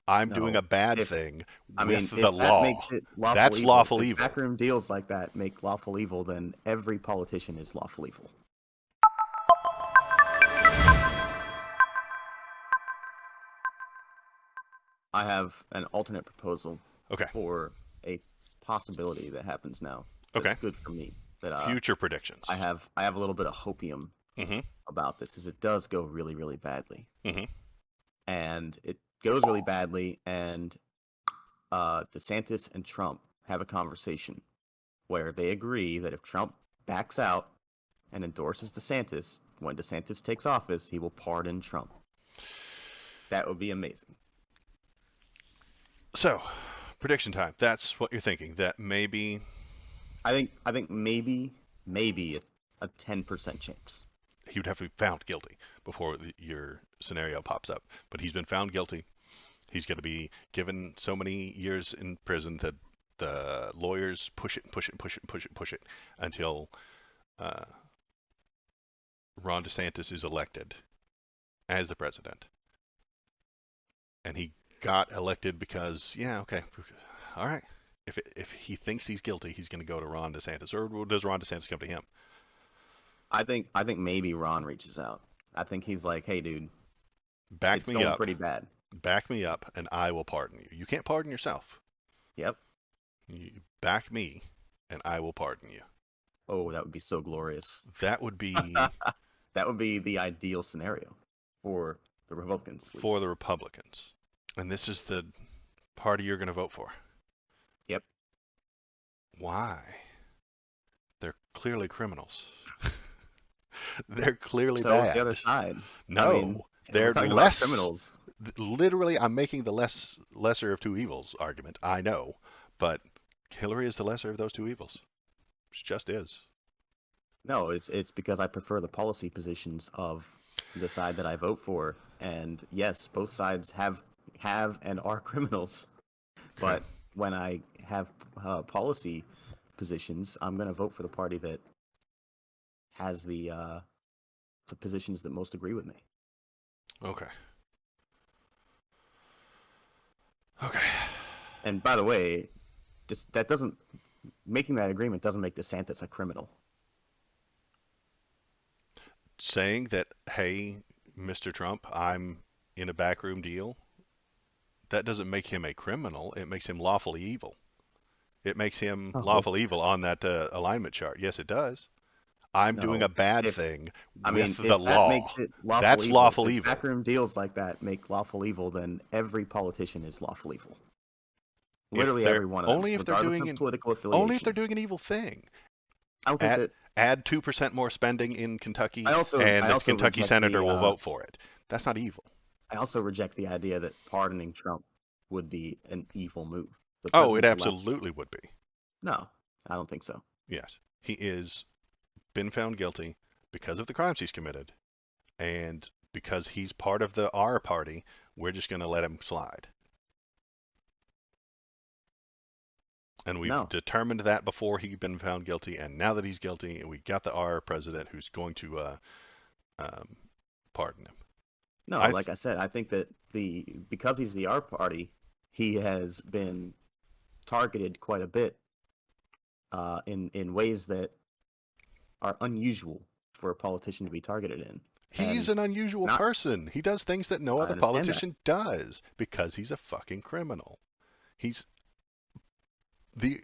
I'm doing No. a bad If thing I mean, with the if that law. makes it lawful That's evil, lawful if evil. backroom deals like that make lawful evil, then every politician is lawful evil. I have an alternate proposal Okay. for a possibility that happens now that's Okay. good for me. That Future predictions. I have a little bit of hopium Mm-hmm. about this, is it does go really, really badly. Mm-hmm. And it goes really badly, and DeSantis and Trump have a conversation where they agree that if Trump backs out and endorses DeSantis, when DeSantis takes office, he will pardon Trump. That would be amazing. So, prediction time. That's what you're thinking. That maybe I think maybe a 10% chance. he would have to be found guilty before your scenario pops up. But he's been found guilty. He's going to be given so many years in prison that the lawyers push it and push it and push it and push it and push it until uh, Ron DeSantis is elected as the president. And he got elected because, yeah, okay, all right. If he thinks he's guilty, he's going to go to Ron DeSantis, or does Ron DeSantis come to him? I think maybe Ron reaches out. I think he's like, hey, dude, Back it's me going up, pretty bad. back me up, and I will pardon you. You can't pardon yourself. Yep. You back me, and I will pardon you. Oh, that would be so glorious. That would be That would be the ideal scenario for the Republicans, at for least. the Republicans, and this is the party you're going to vote for. Yep. Why? They're clearly criminals. They're clearly So is the bad. other side. I mean, No, we're they're talking about less. criminals. Literally, I'm making the lesser of two evils argument. I know, but Hillary is the lesser of those two evils. She just is. No, it's because I prefer the policy positions of the side that I vote for. And yes, both sides have and are criminals. Okay. But when I have policy positions, I'm going to vote for the party that has the positions that most agree with me. Okay. Okay. And by the way, just that doesn't making that agreement doesn't make DeSantis a criminal. Saying that, hey, Mr. Trump, I'm in a backroom deal, that doesn't make him a criminal. It makes him lawfully evil. It makes him Oh lawful evil on that alignment chart. Yes, it does. I'm doing a no! bad If thing I with mean, the if that law. makes it lawful That's evil, lawful if evil. backroom deals like that make lawful evil, then every politician is lawful evil. If Literally they're every one of them, only if they're regardless doing of an political only if they're affiliation. doing an evil thing. I don't think Add that. add 2% more spending in I Kentucky, also and I the also Kentucky reject senator the will vote for it. That's not evil. I also reject the idea that pardoning Trump would be an evil move. The Oh, it president's allowed. absolutely would be. No, I don't think so. Yes, he is been found guilty because of the crimes he's committed, and because he's part of the R party, we're just going to let him slide. And we've No, determined that before he'd been found guilty, and now that he's guilty, we got the R president who's going to um, pardon him. no. I Like I said, I think that the because he's the R party, he has been targeted quite a bit in ways that are unusual for a politician to be targeted in. He's And an it's unusual not. person. He does things that no I other understand that. politician does because he's a fucking criminal. He's the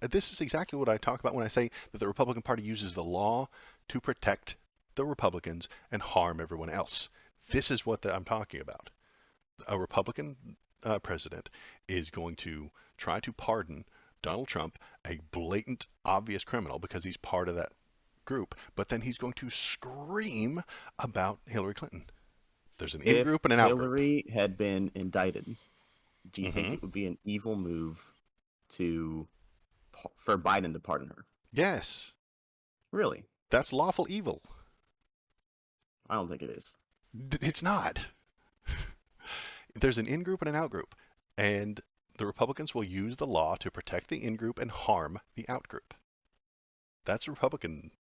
this is exactly what I talk about when I say that the Republican Party uses the law to protect the Republicans and harm everyone else. This is what I'm talking about. A Republican president is going to try to pardon Donald Trump, a blatant, obvious criminal, because he's part of that group, but then he's going to scream about Hillary Clinton. There's an in If group and an out group. Hillary had been indicted, do you think Hmm. it would be an evil move to for Biden to pardon her? Yes, Really? that's lawful evil. I don't think it is. It's not. There's an in group and an out group, and the Republicans will use the law to protect the in group and harm the out group. That's Republican.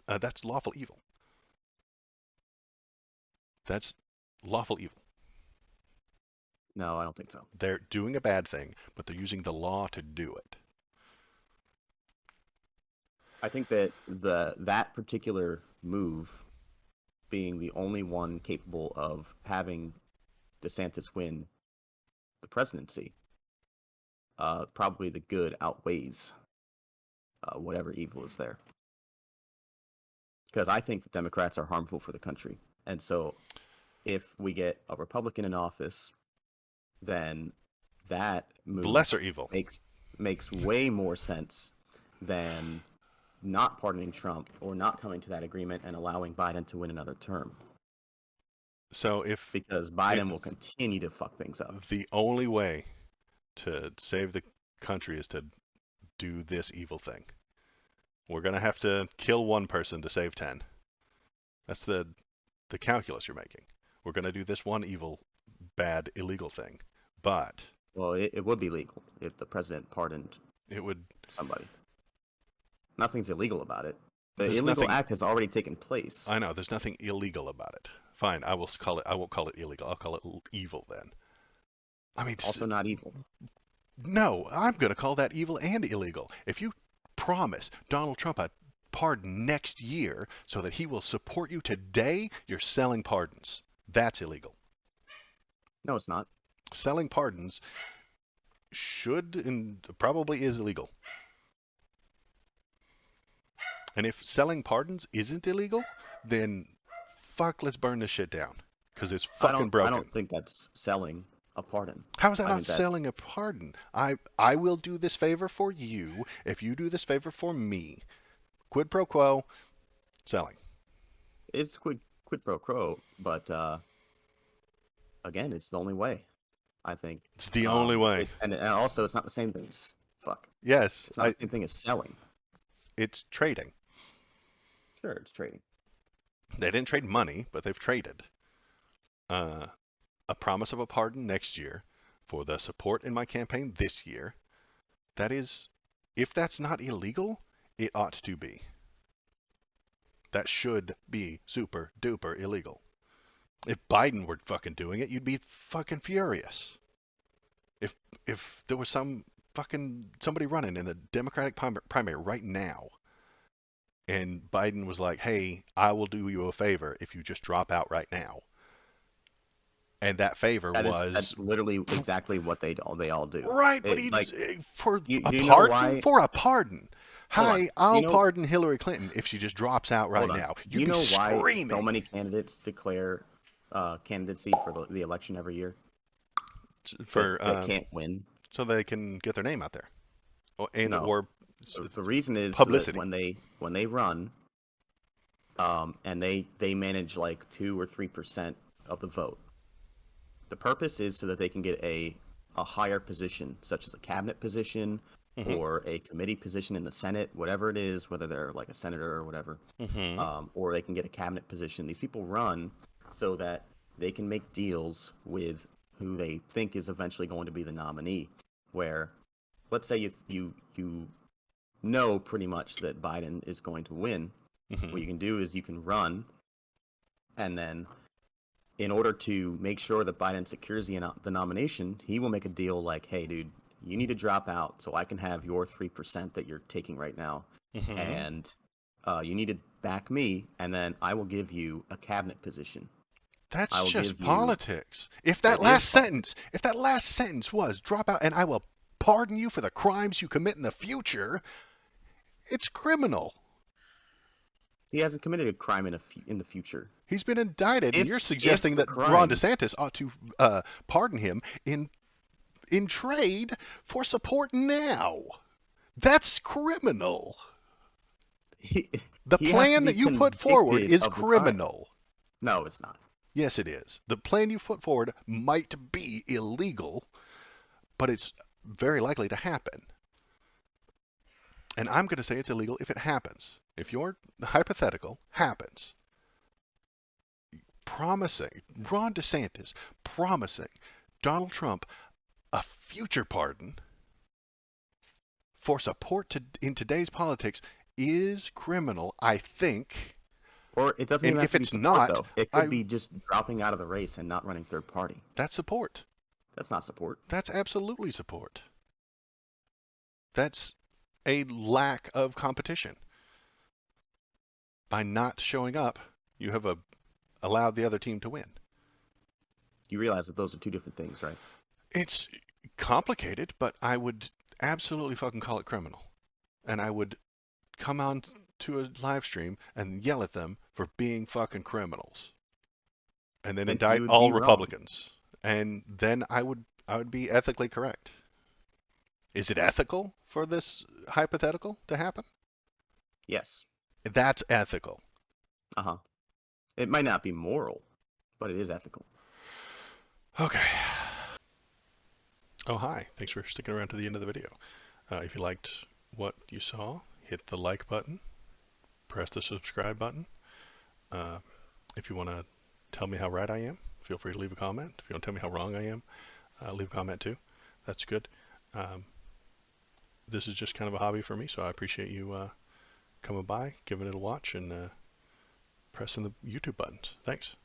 That's lawful evil. That's lawful evil. No, I don't think so. They're doing a bad thing, but they're using the law to do it. I think that that particular move being the only one capable of having DeSantis win the presidency, probably the good outweighs whatever evil is there. Because I think the Democrats are harmful for the country. And so if we get a Republican in office, then that The lesser move evil. makes way more sense than not pardoning Trump or not coming to that agreement and allowing Biden to win another term. So Because it, Biden will continue to fuck things up. the only way to save the country is to do this evil thing. We're gonna have to kill one person to save 10. That's the calculus you're making. We're gonna do this one evil, bad, illegal thing, but Well, it would be legal if the president pardoned it would. somebody. Nothing's illegal about it. The There's illegal nothing. act has already taken place. I know there's nothing illegal about it. Fine, I will call it. I won't call it illegal. I'll call it evil then. I mean, Also not evil. no, I'm gonna call that evil and illegal. If you promise Donald Trump a pardon next year so that he will support you today, you're selling pardons. That's illegal. No, it's not. Selling pardons should and probably is illegal. And if selling pardons isn't illegal, then fuck, let's burn this shit down because it's fucking I broken. don't think that's selling a pardon. How is that I not think that's selling a pardon? I will do this favor for you if you do this favor for me. Quid pro quo, selling. it's quid pro quo, but again, it's the only way. I think. It's the only way. And also it's not the same thing as fuck. Yes, It's not the same thing as selling. it's trading. Sure, it's trading. They didn't trade money, but they've traded. Uh, a promise of a pardon next year for the support in my campaign this year. That is, if that's not illegal, it ought to be. That should be super duper illegal. If Biden were fucking doing it, you'd be fucking furious. If if there was some fucking somebody running in the Democratic primary right now, and Biden was like, "Hey, I will do you a favor if you just drop out right now," and that favor was That's literally exactly what they all do. right, but It he like just for a do you know pardon why? for a pardon. Hold on. Hi, Do you I'll know? pardon Hillary Clinton if she just drops out right Hold on. now. Do You'd you be know why so screaming many candidates declare candidacy for the election every year for that can't win? so they can get their name out there, and No. or The reason is so that publicity. when they run, and they manage like 2 or 3% of the vote. The purpose is so that they can get a higher position, such as a cabinet position Hmm. or a committee position in the Senate, whatever it is, whether they're like a senator or whatever, Hmm. or they can get a cabinet position. These people run so that they can make deals with who they think is eventually going to be the nominee. Where, let's say you know pretty much that Biden is going to win. Hmm. What you can do is you can run, and then in order to make sure that Biden secures the nomination, he will make a deal like, hey, dude, you need to drop out so I can have your 3% that you're taking right now. Hmm. And you need to back me, and then I will give you a cabinet position. I That's will just give you. politics. If It that is last politics. sentence, if that last sentence was drop out and I will pardon you for the crimes you commit in the future, it's criminal. He hasn't committed a crime in the future. He's been indicted, and you're If suggesting the that Ron crime, DeSantis ought to pardon him in trade for support now. That's criminal. he, The he has to plan be that you put forward convicted is of the crime. criminal. No, it's not. Yes, it is. The plan you put forward might be illegal, but it's very likely to happen. And I'm going to say it's illegal if it happens. If your hypothetical happens, promising Ron DeSantis promising Donald Trump a future pardon for support in today's politics is criminal, I think. Or it doesn't And even have if to be it's support, not, though. It could I be just dropping out of the race and not running third party. that's support. That's not support. That's absolutely support. That's a lack of competition. By not showing up, you have allowed the other team to win. You realize that those are two different things, right? It's complicated, but I would absolutely fucking call it criminal. And I would come on to a live stream and yell at them for being fucking criminals. And then Then indict you would all be wrong. Republicans. And then I would be ethically correct. Is it ethical for this hypothetical to happen? Yes. That's ethical. Uh huh. It might not be moral, but it is ethical. Okay. Oh, hi. Thanks for sticking around to the end of the video. If you liked what you saw, hit the like button, press the subscribe button. Uh, if you want to tell me how right I am, feel free to leave a comment. If you want to tell me how wrong I am, leave a comment too. That's good. Um, this is just kind of a hobby for me, so I appreciate you coming by, giving it a watch, and pressing the YouTube buttons. Thanks.